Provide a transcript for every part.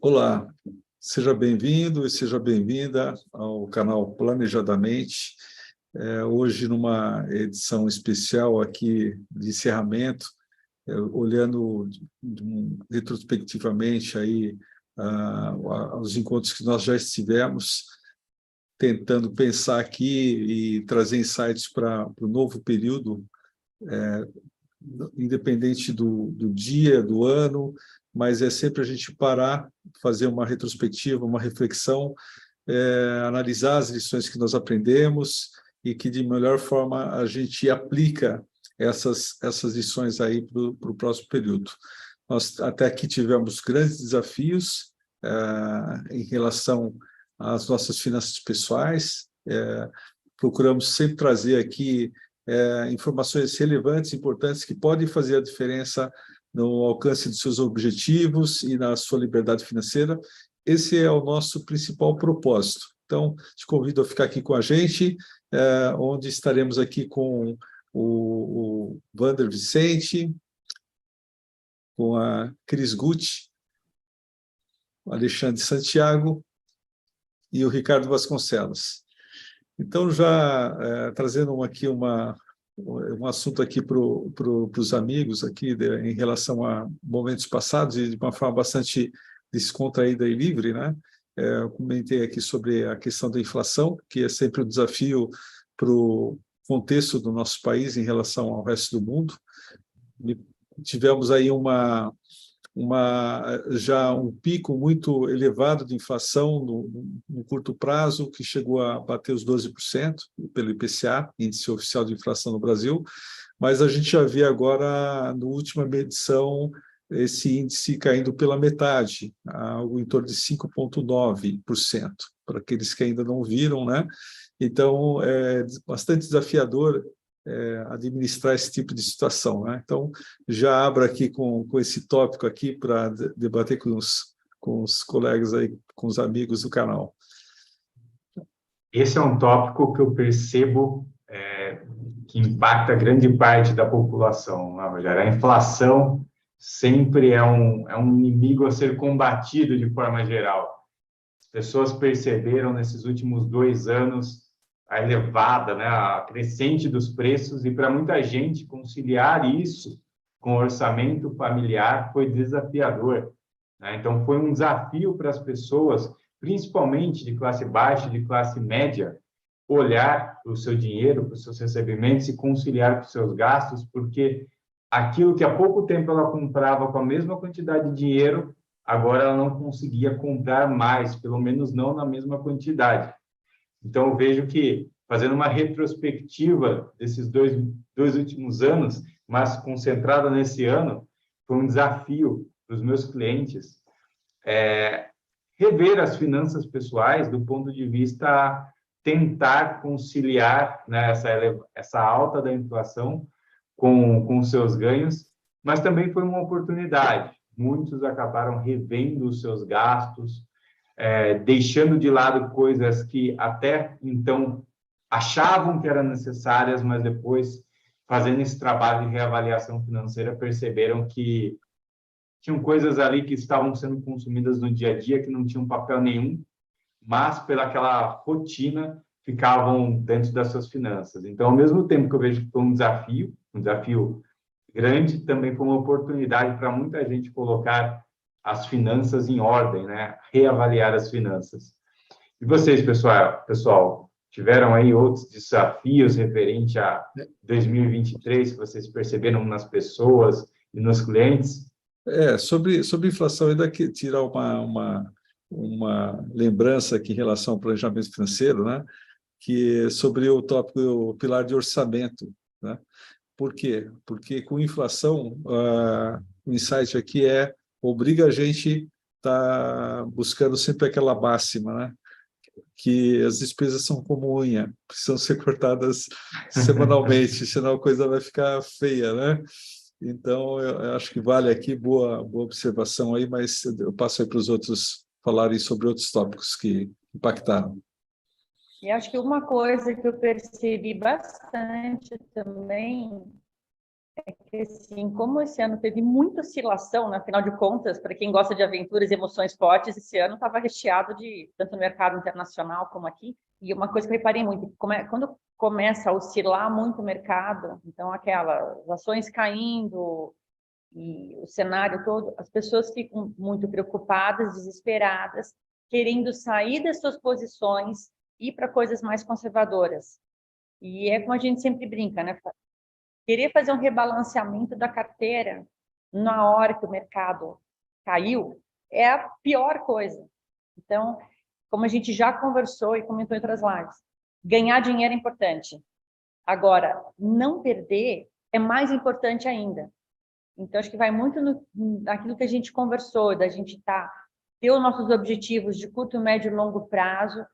Olá, seja bem-vindo e seja bem-vinda ao canal Planejadamente. Hoje, numa edição especial aqui de encerramento, olhando retrospectivamente aí, os encontros que nós já estivemos, tentando pensar aqui e trazer insights para o novo período, independente do dia, do ano, mas é sempre a gente parar, fazer uma retrospectiva, uma reflexão, analisar as lições que nós aprendemos e que, de melhor forma, a gente aplica essas lições aí para o próximo período. Nós até aqui tivemos grandes desafios em relação às nossas finanças pessoais, procuramos sempre trazer aqui informações relevantes, importantes, que podem fazer a diferença no alcance dos seus objetivos e na sua liberdade financeira. Esse é o nosso principal propósito. Então, te convido a ficar aqui com a gente, onde estaremos aqui com o Wander Vicente, com a Cris Gucci, o Alexandre Santiago e o Ricardo Vasconcelos. Então, já trazendo aqui um assunto aqui para os amigos aqui em relação a momentos passados e de uma forma bastante descontraída e livre, né? Eu comentei aqui sobre a questão da inflação, que é sempre um desafio para o contexto do nosso país em relação ao resto do mundo. E tivemos aí já um pico muito elevado de inflação no curto prazo, que chegou a bater os 12% pelo IPCA, Índice Oficial de Inflação no Brasil, mas a gente já vê agora, na última medição, esse índice caindo pela metade, algo em torno de 5,9%, para aqueles que ainda não viram, né? Então, é bastante desafiador administrar esse tipo de situação, né? Então, já abro aqui com esse tópico aqui para debater com os colegas aí, com os amigos do canal. Esse é um tópico que eu percebo que impacta grande parte da população, né, Rogério? A inflação sempre é um inimigo a ser combatido de forma geral. As pessoas perceberam nesses últimos 2 anos a elevada, né, a crescente dos preços, e para muita gente conciliar isso com o orçamento familiar foi desafiador, né? Então foi um desafio para as pessoas, principalmente de classe baixa, de classe média, olhar para o seu dinheiro, para os seus recebimentos e conciliar com os seus gastos, porque aquilo que há pouco tempo ela comprava com a mesma quantidade de dinheiro, agora ela não conseguia comprar mais, pelo menos não na mesma quantidade. Então, eu vejo que, fazendo uma retrospectiva desses dois últimos anos, mas concentrada nesse ano, foi um desafio para os meus clientes rever as finanças pessoais do ponto de vista tentar conciliar, né, essa alta da inflação com seus ganhos, mas também foi uma oportunidade. Muitos acabaram revendo os seus gastos, deixando de lado coisas que até então achavam que eram necessárias, mas depois, fazendo esse trabalho de reavaliação financeira, perceberam que tinham coisas ali que estavam sendo consumidas no dia a dia, que não tinham papel nenhum, mas pelaquela rotina ficavam dentro das suas finanças. Então, ao mesmo tempo que eu vejo que foi um desafio grande, também foi uma oportunidade para muita gente colocar as finanças em ordem, né? Reavaliar as finanças. E vocês, pessoal, tiveram aí outros desafios referente a 2023 que vocês perceberam nas pessoas e nos clientes? Sobre inflação, ainda que tirar uma lembrança aqui em relação ao planejamento financeiro, né? Que é sobre o tópico, o pilar de orçamento, né? Por quê? Porque com inflação, o insight aqui obriga a gente a estar buscando sempre aquela máxima, né? Que as despesas são como unha, precisam ser cortadas semanalmente, senão a coisa vai ficar feia, né? Então, eu acho que vale aqui, boa observação aí, mas eu passo aí para os outros falarem sobre outros tópicos que impactaram. E acho que uma coisa que eu percebi bastante também Assim, como esse ano teve muita oscilação, né? Afinal de contas, para quem gosta de aventuras e emoções fortes, esse ano estava recheado de, tanto no mercado internacional como aqui, e uma coisa que eu reparei muito, quando começa a oscilar muito o mercado, então aquelas ações caindo e o cenário todo, as pessoas ficam muito preocupadas, desesperadas, querendo sair das suas posições e ir para coisas mais conservadoras. E é como a gente sempre brinca, né? Querer fazer um rebalanceamento da carteira na hora que o mercado caiu é a pior coisa. Então, como a gente já conversou e comentou em outras lives, ganhar dinheiro é importante. Agora, não perder é mais importante ainda. Então, acho que vai muito naquilo que a gente conversou, da gente ter os nossos objetivos de curto, médio e longo prazo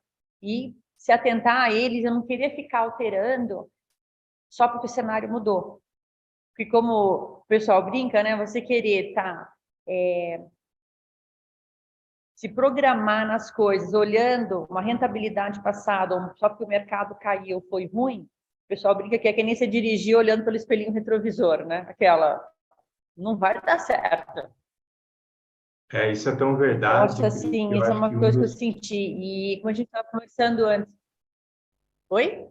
e se atentar a eles, eu não querer ficar alterando só porque o cenário mudou. Porque como o pessoal brinca, né? Você querer se programar nas coisas, olhando uma rentabilidade passada, ou só porque o mercado caiu, foi ruim, o pessoal brinca que é nem você dirigir olhando pelo espelhinho retrovisor, né? Aquela, não vai dar certo. Isso é tão Eu verdade, acho assim, eu isso é acho que uma coisa que eu senti. E como a gente estava conversando antes. Oi?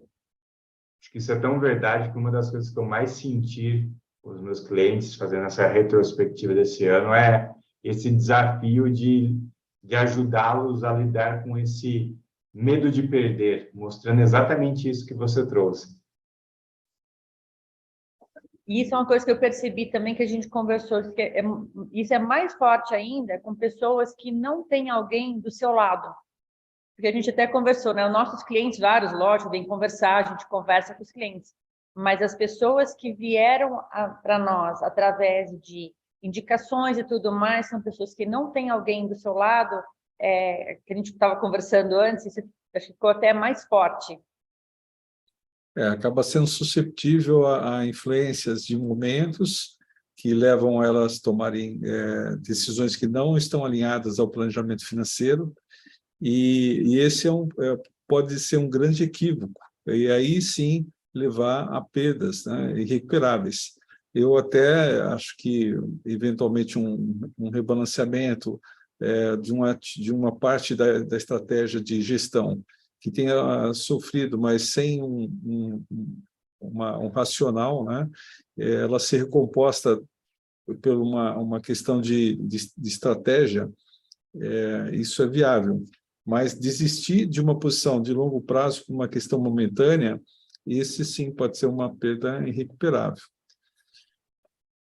acho que isso é tão verdade que uma das coisas que eu mais senti com os meus clientes fazendo essa retrospectiva desse ano é esse desafio de ajudá-los a lidar com esse medo de perder, mostrando exatamente isso que você trouxe. E isso é uma coisa que eu percebi também que a gente conversou, isso é mais forte ainda com pessoas que não têm alguém do seu lado. Porque a gente até conversou, né? Os nossos clientes, vários, lógico, vêm conversar, a gente conversa com os clientes. Mas as pessoas que vieram para nós através de indicações e tudo mais, são pessoas que não têm alguém do seu lado, que a gente estava conversando antes, isso acho que ficou até mais forte. Acaba sendo susceptível a influências de momentos que levam elas a tomarem decisões que não estão alinhadas ao planejamento financeiro, e esse pode ser um grande equívoco, e aí sim levar a perdas, né, irrecuperáveis. Eu até acho que, eventualmente, um rebalanceamento de uma parte da estratégia de gestão que tenha sofrido, mas sem um racional, né, ela ser recomposta por uma questão de estratégia, isso é viável. Mas desistir de uma posição de longo prazo por uma questão momentânea, esse sim pode ser uma perda irrecuperável.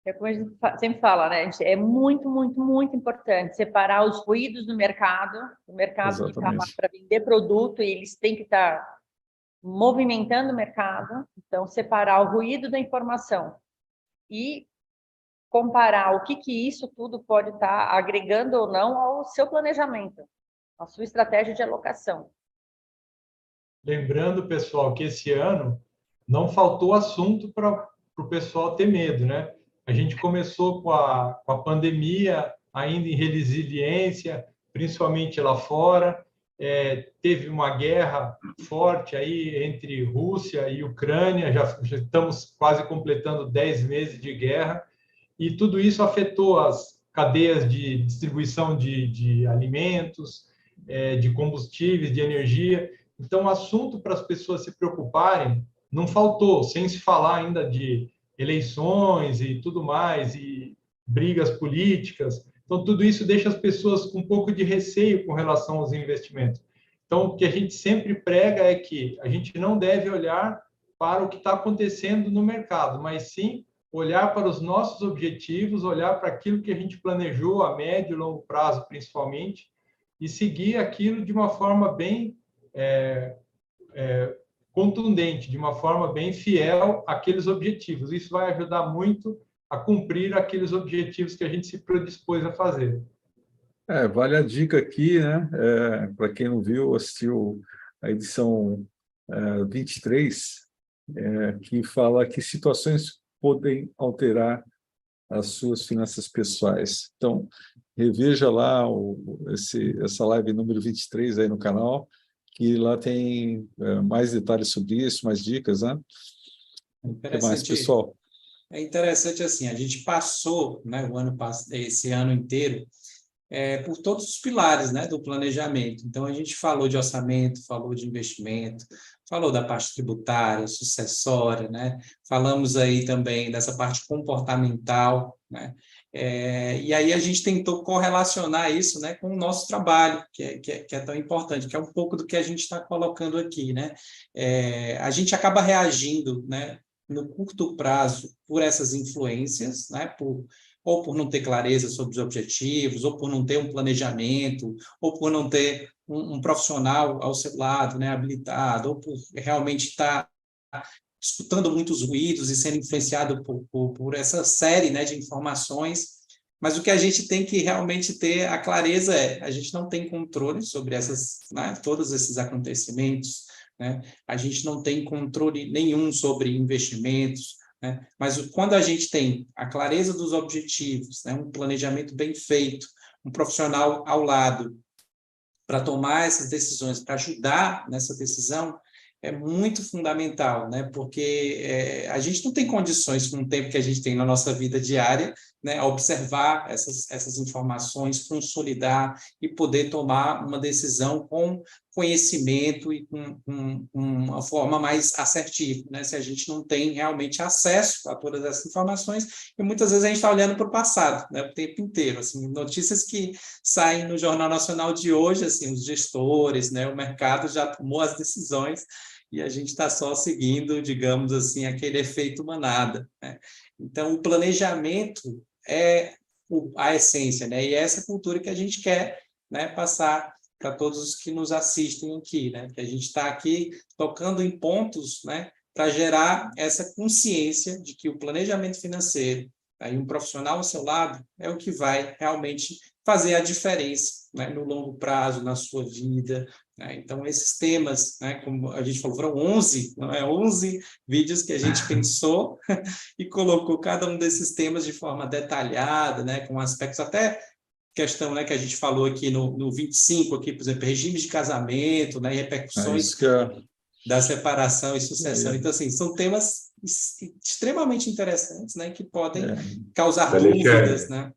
É como a gente sempre fala, né? É muito, muito, muito importante separar os ruídos do mercado que está lá para vender produto e eles têm que estar movimentando o mercado. Então, separar o ruído da informação e comparar o que isso tudo pode estar agregando ou não ao seu planejamento, à sua estratégia de alocação. Lembrando, pessoal, que esse ano não faltou assunto para o pessoal ter medo, né? A gente começou com a pandemia, ainda em resiliência, principalmente lá fora. Teve uma guerra forte aí entre Rússia e Ucrânia, já estamos quase completando 10 meses de guerra, e tudo isso afetou as cadeias de distribuição de alimentos, de combustíveis, de energia. Então, o assunto para as pessoas se preocuparem não faltou, sem se falar ainda de eleições e tudo mais, e brigas políticas. Então, tudo isso deixa as pessoas com um pouco de receio com relação aos investimentos. Então, o que a gente sempre prega é que a gente não deve olhar para o que está acontecendo no mercado, mas sim olhar para os nossos objetivos, olhar para aquilo que a gente planejou a médio e longo prazo, principalmente, e seguir aquilo de uma forma bem contundente, de uma forma bem fiel àqueles objetivos. Isso vai ajudar muito a cumprir aqueles objetivos que a gente se predispôs a fazer. Vale a dica aqui, né? Para quem não viu, assistiu a edição 23, que fala que situações podem alterar as suas finanças pessoais. Então, reveja lá essa live número 23 aí no canal, que lá tem mais detalhes sobre isso, mais dicas, né? O que mais, pessoal? É interessante assim, a gente passou, né, esse ano inteiro, por todos os pilares, né, do planejamento. Então, a gente falou de orçamento, falou de investimento, falou da parte tributária, sucessória, né? Falamos aí também dessa parte comportamental, né? E aí a gente tentou correlacionar isso, né, com o nosso trabalho, que é tão importante, que é um pouco do que a gente está colocando aqui, né? A gente acaba reagindo, né, no curto prazo por essas influências, né, ou por não ter clareza sobre os objetivos, ou por não ter um planejamento, ou por não ter um profissional ao seu lado, né, habilitado, ou por realmente estar escutando muitos ruídos e sendo influenciado por essa série, né, de informações. Mas o que a gente tem que realmente ter a clareza a gente não tem controle sobre né, todos esses acontecimentos, né? A gente não tem controle nenhum sobre investimentos, né? Mas quando a gente tem a clareza dos objetivos, né, um planejamento bem feito, um profissional ao lado para tomar essas decisões, para ajudar nessa decisão, é muito fundamental, né? Porque a gente não tem condições, com o tempo que a gente tem na nossa vida diária, né, a observar essas informações, consolidar e poder tomar uma decisão com conhecimento e com uma forma mais assertiva, né? Se a gente não tem realmente acesso a todas essas informações, e muitas vezes a gente está olhando para o passado, né, o tempo inteiro, assim, notícias que saem no Jornal Nacional de hoje, assim, os gestores, né, o mercado já tomou as decisões e a gente está só seguindo, digamos assim, aquele efeito manada, né? Então, o planejamento é a essência, né? E é essa cultura que a gente quer, né, passar para todos os que nos assistem aqui, né? Que a gente está aqui tocando em pontos, né, para gerar essa consciência de que o planejamento financeiro, aí um profissional ao seu lado, é o que vai realmente fazer a diferença, né, no longo prazo, na sua vida, né? Então, esses temas, né, como a gente falou, foram 11, não é? 11 vídeos que a gente pensou e colocou cada um desses temas de forma detalhada, né, com aspectos até questão, né, que a gente falou aqui no 25, aqui, por exemplo, regimes de casamento, né, e repercussões da separação e sucessão. Então, assim, são temas extremamente interessantes, né, que podem causar dúvidas, né?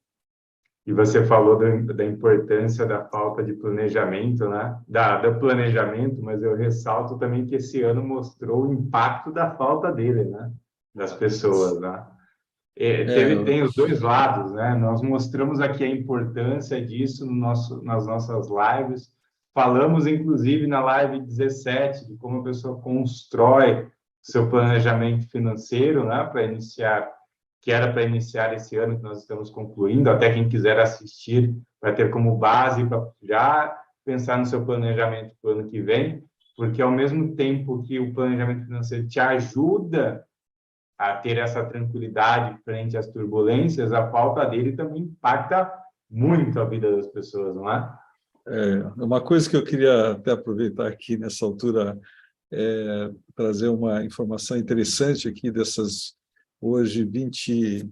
E você falou da importância da falta de planejamento, né? Do planejamento, mas eu ressalto também que esse ano mostrou o impacto da falta dele, né? Das pessoas, né? Tem os dois lados, né? Nós mostramos aqui a importância disso nas nossas lives. Falamos, inclusive, na live 17, de como a pessoa constrói seu planejamento financeiro, né? Que era para iniciar esse ano, que nós estamos concluindo. Até quem quiser assistir vai ter como base para já pensar no seu planejamento para o ano que vem, porque ao mesmo tempo que o planejamento financeiro te ajuda a ter essa tranquilidade frente às turbulências, a falta dele também impacta muito a vida das pessoas, não é? Uma coisa que eu queria até aproveitar aqui nessa altura trazer uma informação interessante aqui dessas hoje 28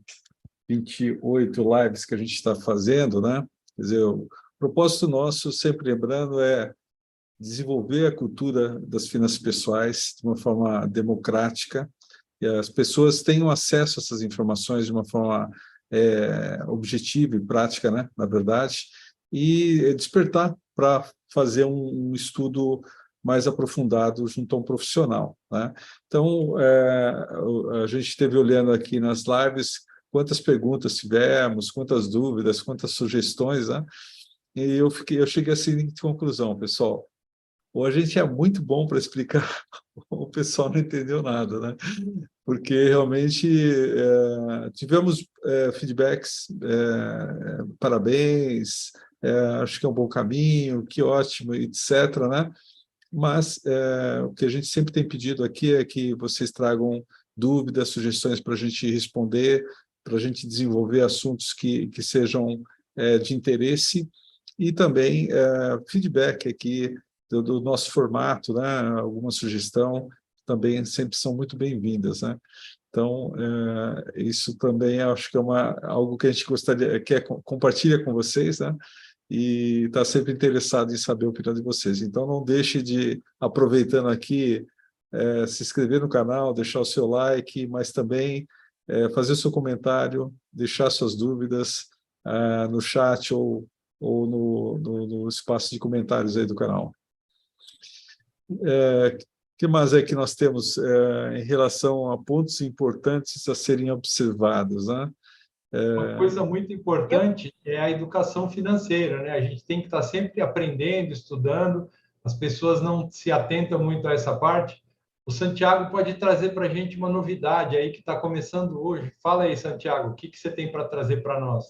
lives que a gente está fazendo, né? Quer dizer, o propósito nosso, sempre lembrando, é desenvolver a cultura das finanças pessoais de uma forma democrática, que as pessoas tenham acesso a essas informações de uma forma objetiva e prática, né? Na verdade, e despertar para fazer um estudo mais aprofundado junto a um profissional, né? Então, a gente esteve olhando aqui nas lives quantas perguntas tivemos, quantas dúvidas, quantas sugestões, né? E eu cheguei à seguinte conclusão, pessoal: ou a gente é muito bom para explicar, ou o pessoal não entendeu nada, né? Porque realmente tivemos feedbacks, parabéns, acho que é um bom caminho, que ótimo, etc., né? Mas o que a gente sempre tem pedido aqui é que vocês tragam dúvidas, sugestões para a gente responder, para a gente desenvolver assuntos que sejam de interesse, e também feedback aqui do nosso formato, né? Alguma sugestão também sempre são muito bem-vindas, né? Então, isso também acho que é algo que a gente compartilha com vocês, né? E está sempre interessado em saber a opinião de vocês. Então, não deixe de, aproveitando aqui, se inscrever no canal, deixar o seu like, mas também fazer seu comentário, deixar suas dúvidas no chat ou no espaço de comentários aí do canal. Que mais é que nós temos em relação a pontos importantes a serem observados, né? Uma coisa muito importante é a educação financeira, né? A gente tem que estar sempre aprendendo, estudando. As pessoas não se atentam muito a essa parte. O Santiago pode trazer para a gente uma novidade aí que está começando hoje. Fala aí, Santiago, o que você tem para trazer para nós?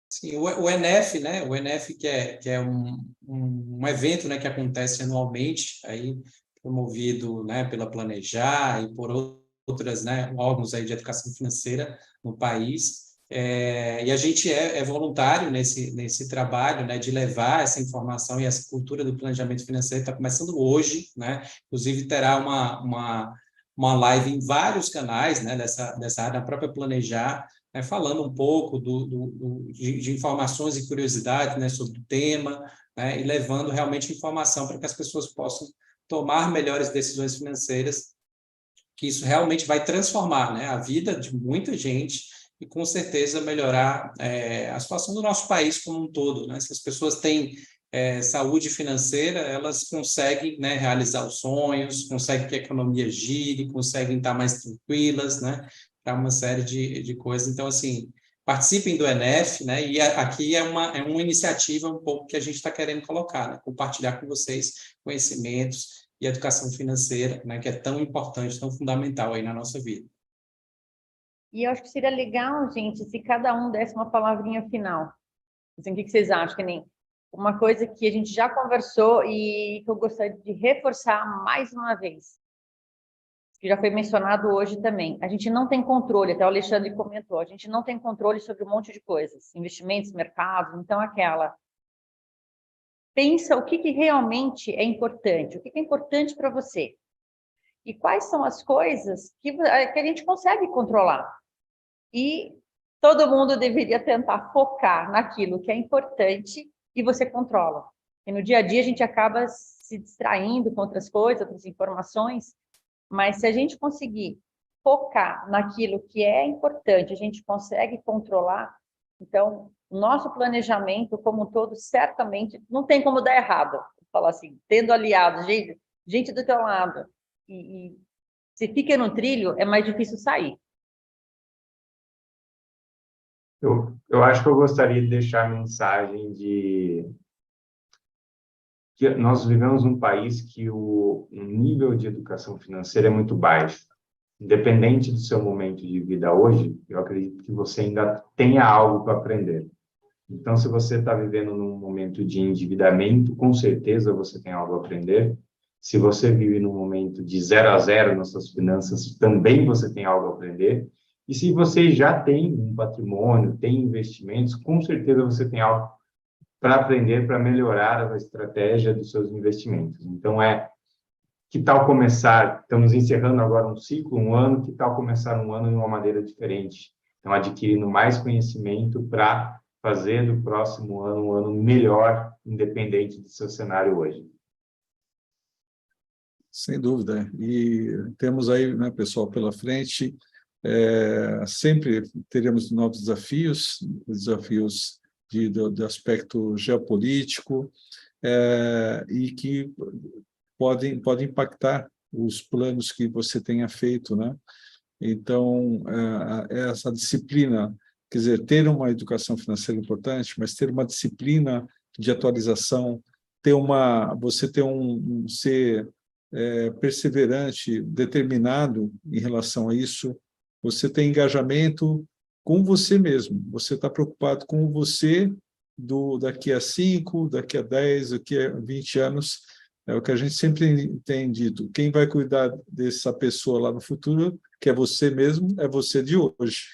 Sim, o ENEF, né? O ENEF que é um evento, né, que acontece anualmente, aí promovido, né, pela Planejar e por outras, né, órgãos aí de educação financeira no país. E a gente é voluntário nesse trabalho, né, de levar essa informação e essa cultura do planejamento financeiro. Está começando hoje, né? Inclusive terá uma live em vários canais, né, dessa área da própria Planejar, né, falando um pouco de informações e curiosidades, né, sobre o tema, né, e levando realmente informação para que as pessoas possam tomar melhores decisões financeiras, que isso realmente vai transformar, né, a vida de muita gente e, com certeza, melhorar a situação do nosso país como um todo, né? Se as pessoas têm saúde financeira, elas conseguem, né, realizar os sonhos, conseguem que a economia gire, conseguem estar mais tranquilas, né, para uma série de coisas. Então, assim, participem do ENEF, né, e aqui é uma iniciativa um pouco que a gente está querendo colocar, né, compartilhar com vocês conhecimentos e educação financeira, né, que é tão importante, tão fundamental aí na nossa vida. E eu acho que seria legal, gente, se cada um desse uma palavrinha final. Assim, o que vocês acham? Que nem uma coisa que a gente já conversou e que eu gostaria de reforçar mais uma vez, que já foi mencionado hoje também. A gente não tem controle, até o Alexandre comentou, a gente não tem controle sobre um monte de coisas, investimentos, mercados, então pensa o que realmente é importante, o que é importante para você. E quais são as coisas que a gente consegue controlar. E todo mundo deveria tentar focar naquilo que é importante e você controla. E no dia a dia a gente acaba se distraindo com outras coisas, outras informações, mas se a gente conseguir focar naquilo que é importante, a gente consegue controlar, então o nosso planejamento como um todo certamente não tem como dar errado. Vou falar assim, tendo aliados, gente do teu lado, e se fica no trilho, é mais difícil sair. Eu acho que eu gostaria de deixar a mensagem de que nós vivemos num país que o nível de educação financeira é muito baixo. Independente do seu momento de vida hoje, eu acredito que você ainda tenha algo para aprender. Então, se você está vivendo num momento de endividamento, com certeza você tem algo a aprender. Se você vive num momento de 0 a 0 nas suas finanças, também você tem algo a aprender. E se você já tem um patrimônio, tem investimentos, com certeza você tem algo para aprender, para melhorar a estratégia dos seus investimentos. Então, que tal começar, estamos encerrando agora um ciclo, um ano, que tal começar um ano de uma maneira diferente? Então, adquirindo mais conhecimento para fazer do próximo ano um ano melhor, independente do seu cenário hoje. Sem dúvida. E temos aí, né, pessoal, pela frente, sempre teremos novos desafios do aspecto geopolítico, e que podem impactar os planos que você tenha feito, né? Então, essa disciplina, quer dizer, ter uma educação financeira importante, mas ter uma disciplina de atualização, você ter ser perseverante, determinado em relação a isso, você tem engajamento com você mesmo, você está preocupado com você daqui a 5, daqui a 10, daqui a 20 anos. É o que a gente sempre tem dito. Quem vai cuidar dessa pessoa lá no futuro, que é você mesmo, é você de hoje.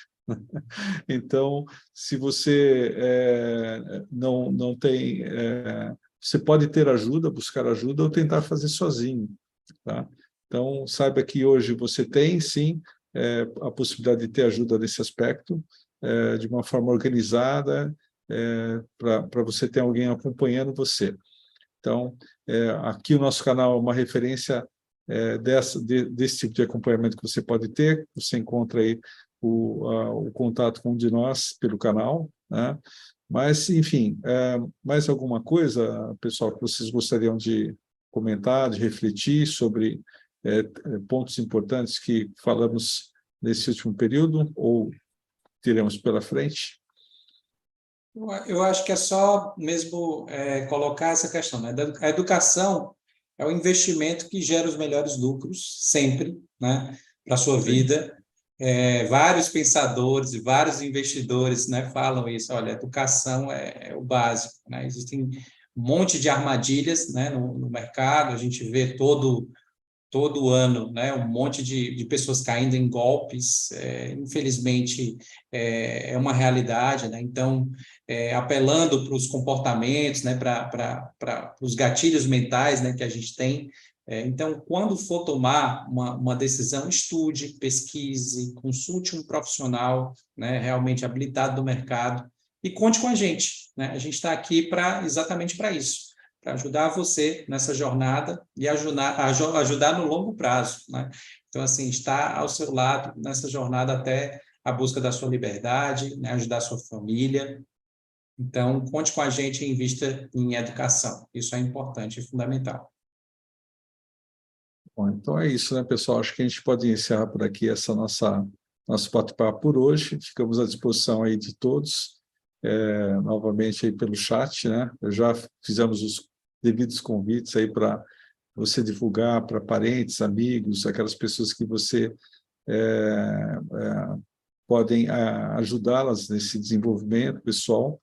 Então, se você não tem... você pode ter ajuda, buscar ajuda ou tentar fazer sozinho. Tá? Então, saiba que hoje você tem, sim, a possibilidade de ter ajuda nesse aspecto, de uma forma organizada, para você ter alguém acompanhando você. Então, aqui o nosso canal é uma referência desse tipo de acompanhamento que você pode ter. Você encontra aí o contato com um de nós pelo canal, né? Mas, enfim, mais alguma coisa, pessoal, que vocês gostariam de comentar, de refletir sobre pontos importantes que falamos nesse último período ou teremos pela frente? Eu acho que é só mesmo colocar essa questão, né? A educação é o investimento que gera os melhores lucros, sempre, né, para a sua vida. Vários pensadores e vários investidores, né, falam isso. Olha, a educação é o básico, né? Existem um monte de armadilhas, né, no mercado, a gente vê todo ano, né, um monte de pessoas caindo em golpes, infelizmente é uma realidade, né? Então, apelando para os comportamentos, né, para os gatilhos mentais, né, que a gente tem. Então, quando for tomar uma decisão, estude, pesquise, consulte um profissional, né, realmente habilitado do mercado e conte com a gente, né? A gente está aqui exatamente para isso, para ajudar você nessa jornada e ajudar no longo prazo, né? Então, assim, estar ao seu lado nessa jornada até a busca da sua liberdade, né? Ajudar a sua família. Então, conte com a gente e invista em educação. Isso é importante e fundamental. Bom, então é isso, né, pessoal? Acho que a gente pode encerrar por aqui nosso bate-papo por hoje. Ficamos à disposição aí de todos, novamente aí pelo chat, né? Já fizemos os devidos convites aí para você divulgar para parentes, amigos, aquelas pessoas que você podem ajudá-las nesse desenvolvimento pessoal,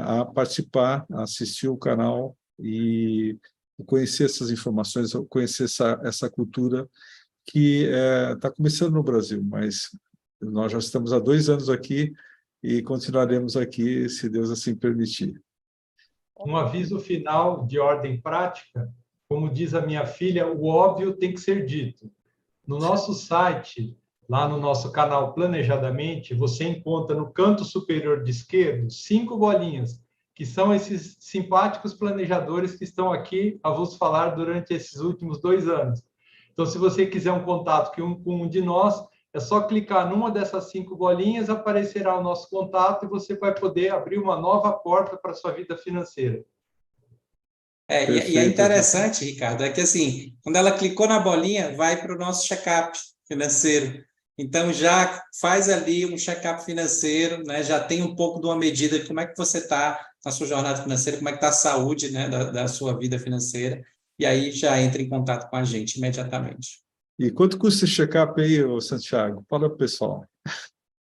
a participar, a assistir o canal e conhecer essas informações, conhecer essa cultura que está começando no Brasil, mas nós já estamos há 2 anos aqui e continuaremos aqui, se Deus assim permitir. Um aviso final de ordem prática, como diz a minha filha, o óbvio tem que ser dito. No nosso site, lá no nosso canal Planejadamente, você encontra no canto superior de esquerdo 5 bolinhas, que são esses simpáticos planejadores que estão aqui a vos falar durante esses últimos 2 anos. Então, se você quiser um contato com um de nós, é só clicar numa dessas 5 bolinhas, aparecerá o nosso contato e você vai poder abrir uma nova porta para a sua vida financeira. E é interessante, Ricardo, é que assim, quando ela clicou na bolinha, vai para o nosso check-up financeiro. Então, já faz ali um check-up financeiro, né? Já tem um pouco de uma medida de como é que você está na sua jornada financeira, como é que está a saúde, né, da sua vida financeira, e aí já entra em contato com a gente imediatamente. E quanto custa esse check-up aí, Santiago? Fala para o pessoal.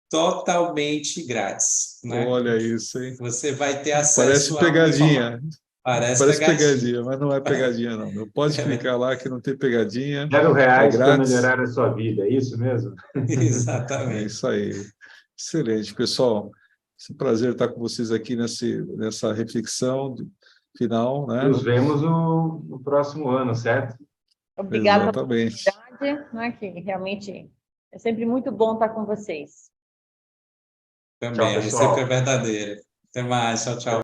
Totalmente grátis, né? Olha isso, hein? Você vai ter acesso Parece pegadinha. Parece pegadinha, mas não é pegadinha, não. Não pode clicar lá que não tem pegadinha. R$0 para grátis. melhorar a sua vida, é isso mesmo? Exatamente. É isso aí. Excelente, pessoal. É um prazer estar com vocês aqui nessa reflexão final, né? Nos vemos no próximo ano, certo? Obrigada pela Exatamente. oportunidade, né, que realmente é sempre muito bom estar com vocês. Também, Tchau, a pessoal. recíproca é verdadeira. Até mais, tchau, tchau.